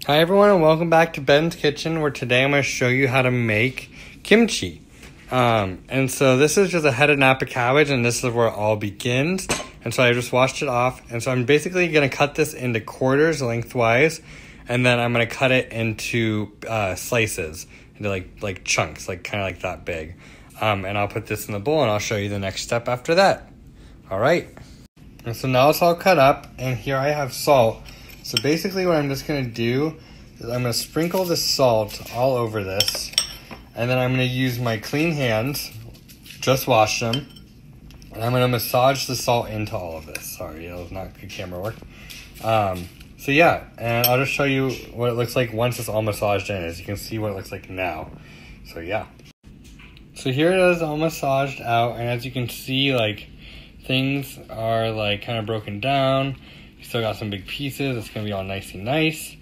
Hi everyone and welcome back to Ben's Kitchen, where today I'm going to show you how to make kimchi. And so this is just a headed napa cabbage, and this is where it all begins. And so I just washed it off, and so I'm basically going to cut this into quarters lengthwise, and then I'm going to cut it into slices, into like chunks, like kind of like that big. And I'll put this in the bowl and I'll show you the next step after that. Alright. And so now it's all cut up, and here I have salt. So basically what I'm just going to do is I'm going to sprinkle the salt all over this, and then I'm going to use my clean hands, just wash them, and I'm going to massage the salt into all of this. Sorry, that was not good camera work. So yeah, and I'll just show you what it looks like once it's all massaged in, as you can see what it looks like now. So yeah. So here it is all massaged out, and as you can see, like, things are like kind of broken down. You still got some big pieces. It's going to be all nice and nice.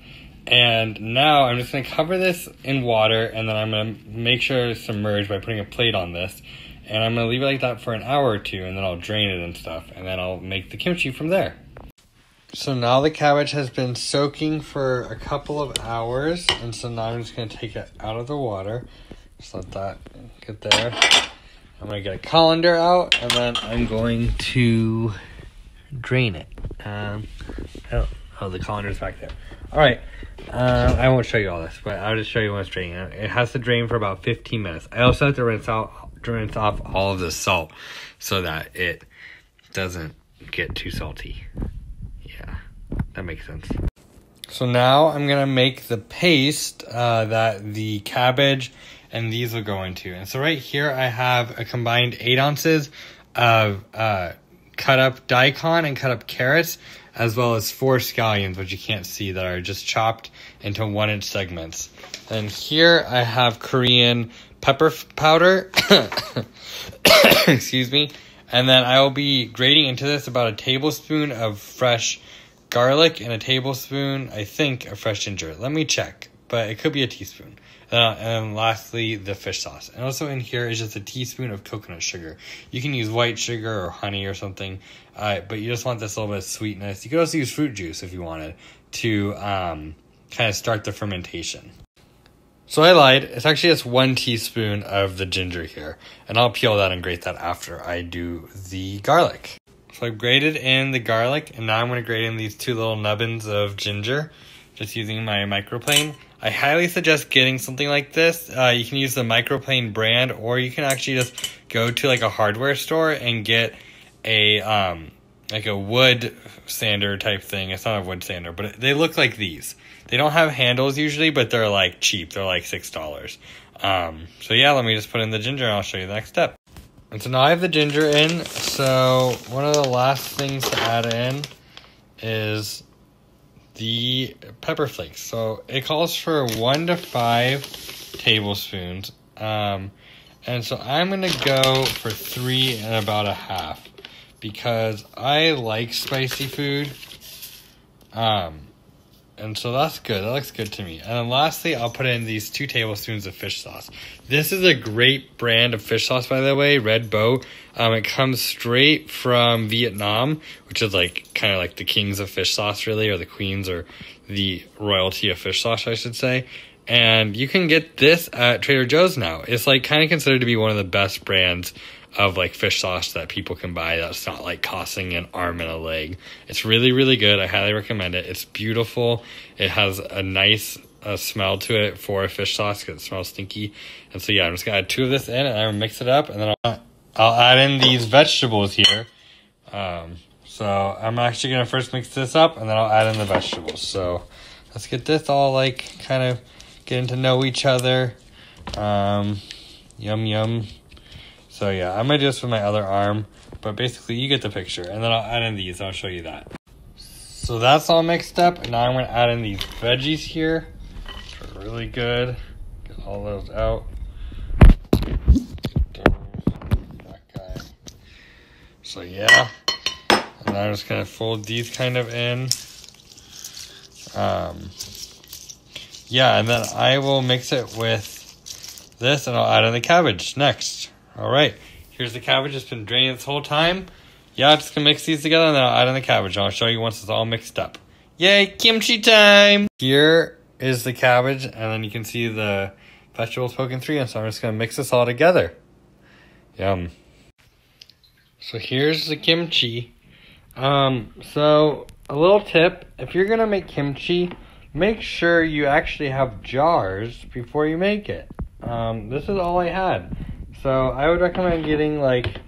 And now I'm just going to cover this in water, and then I'm going to make sure it's submerged by putting a plate on this. And I'm going to leave it like that for an hour or two, and then I'll drain it and stuff. And then I'll make the kimchi from there. So now the cabbage has been soaking for a couple of hours. And so now I'm just going to take it out of the water. Just let that get there. I'm going to get a colander out, and then I'm going to drain it. The colander's back there. Alright, I won't show you all this, but I'll just show you when it's draining. It has to drain for about 15 minutes. I also have to rinse off all of the salt so that it doesn't get too salty. Yeah, that makes sense. So now I'm going to make the paste that the cabbage and these will go into. And so right here I have a combined 8 ounces of cut up daikon and cut up carrots, as well as 4 scallions, which you can't see, that are just chopped into 1-inch segments. And here I have Korean pepper powder, excuse me, and then I will be grating into this about a tablespoon of fresh garlic and a tablespoon, I think, of fresh ginger. Let me check, but it could be a teaspoon. And then lastly, the fish sauce. And also in here is just a teaspoon of coconut sugar. You can use white sugar or honey or something, but you just want this little bit of sweetness. You could also use fruit juice if you wanted to kind of start the fermentation. So I lied. It's actually just 1 teaspoon of the ginger here. And I'll peel that and grate that after I do the garlic. So I've grated in the garlic, and now I'm going to grate in these 2 little nubbins of ginger, just using my microplane. I highly suggest getting something like this. You can use the microplane brand, or you can actually just go to like a hardware store and get a like a wood sander type thing. It's not a wood sander, but they look like these. They don't have handles usually, but they're like cheap. They're like $6. So yeah, let me just put in the ginger and I'll show you the next step. And so now I have the ginger in. So one of the last things to add in is the pepper flakes. So it calls for 1 to 5 tablespoons. And so I'm going to go for 3 and about a half, because I like spicy food. And so that's good. That looks good to me. And then lastly, I'll put in these 2 tablespoons of fish sauce. This is a great brand of fish sauce, by the way, Red Bow. It comes straight from Vietnam, which is like kind of like the kings of fish sauce, really, or the queens, or the royalty of fish sauce, I should say. And you can get this at Trader Joe's now. It's like kind of considered to be one of the best brands of like fish sauce that people can buy that's not like costing an arm and a leg. It's really, really good. I highly recommend it. It's beautiful. It has a nice smell to it for a fish sauce because it smells stinky. And so yeah, I'm just gonna add 2 of this in, and I'm gonna mix it up, and then I'll add in these vegetables here. So I'm actually gonna first mix this up, and then I'll add in the vegetables. So let's get this all like kind of getting to know each other. Yum yum. So yeah, I'm going to do this with my other arm, but basically you get the picture. And then I'll add in these, I'll show you that. So that's all mixed up, and now I'm going to add in these veggies here. They're really good. Get all those out. That guy. So yeah, and I'm just going to fold these kind of in. Yeah, and then I will mix it with this, and I'll add in the cabbage next. All right, here's the cabbage. It's been draining this whole time. Yeah, I'm just going to mix these together, and then I'll add in the cabbage. I'll show you once it's all mixed up. Yay, kimchi time! Here is the cabbage, and then you can see the vegetables poking through. And so I'm just gonna mix this all together. Yum. So here's the kimchi. So a little tip, if you're gonna make kimchi, make sure you actually have jars before you make it. This is all I had. So I would recommend getting like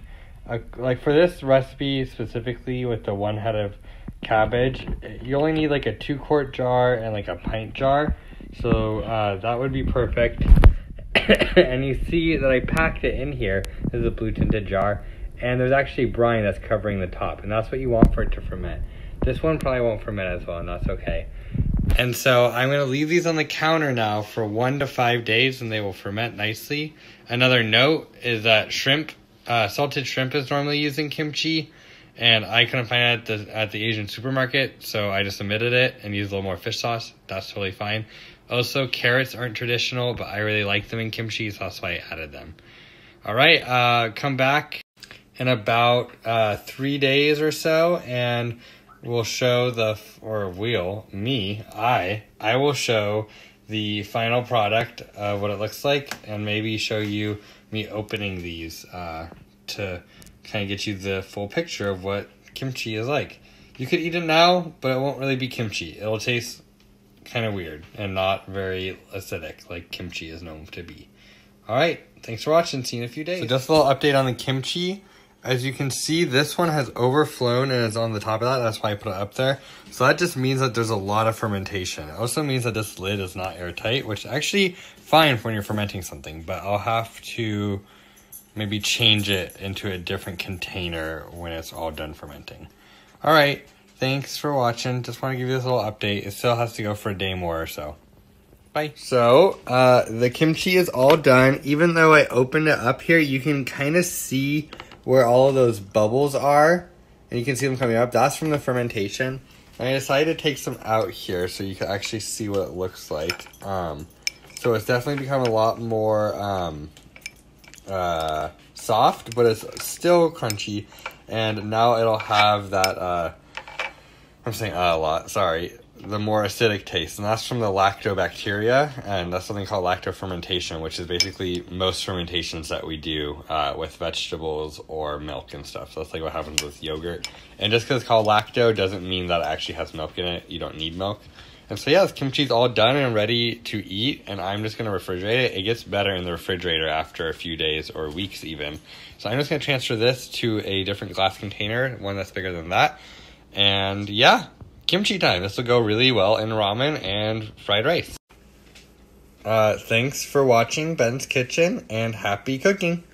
for this recipe specifically with the 1 head of cabbage, you only need like a 2-quart jar and like a pint jar. So that would be perfect. And you see that I packed it in here. This is a blue tinted jar. And there's actually brine that's covering the top. And that's what you want for it to ferment. This one probably won't ferment as well, and that's okay. And so I'm going to leave these on the counter now for 1 to 5 days, and they will ferment nicely. Another note is that shrimp, salted shrimp is normally used in kimchi. And I couldn't find it at the Asian supermarket, so I just omitted it and used a little more fish sauce. That's totally fine. Also, carrots aren't traditional, but I really like them in kimchi, so that's why I added them. All right, come back in about 3 days or so, and we'll show I will show the final product of what it looks like, and maybe show you me opening these to kind of get you the full picture of what kimchi is like. You could eat it now, but it won't really be kimchi. It'll taste kind of weird and not very acidic like kimchi is known to be. All right, thanks for watching. See you in a few days. So just a little update on the kimchi. As you can see, this one has overflown and is on the top of that. That's why I put it up there. So that just means that there's a lot of fermentation. It also means that this lid is not airtight, which is actually fine when you're fermenting something, but I'll have to maybe change it into a different container when it's all done fermenting. All right, thanks for watching. Just want to give you this little update. It still has to go for a day more or so. Bye. So, the kimchi is all done. Even though I opened it up here, you can kind of see where all of those bubbles are. And you can see them coming up. That's from the fermentation. And I decided to take some out here so you can actually see what it looks like. So it's definitely become a lot more soft, but it's still crunchy. And now it'll have that, I'm saying a lot, sorry, the more acidic taste. And that's from the lactobacteria, and that's something called lactofermentation, which is basically most fermentations that we do with vegetables or milk and stuff. So that's like what happens with yogurt. And just because it's called lacto doesn't mean that it actually has milk in it. You don't need milk. And so yeah, this kimchi's all done and ready to eat, and I'm just going to refrigerate it. It gets better in the refrigerator after a few days or weeks even. So I'm just going to transfer this to a different glass container, one that's bigger than that. And yeah, kimchi time. This will go really well in ramen and fried rice. Thanks for watching Ben's Kitchen, and happy cooking.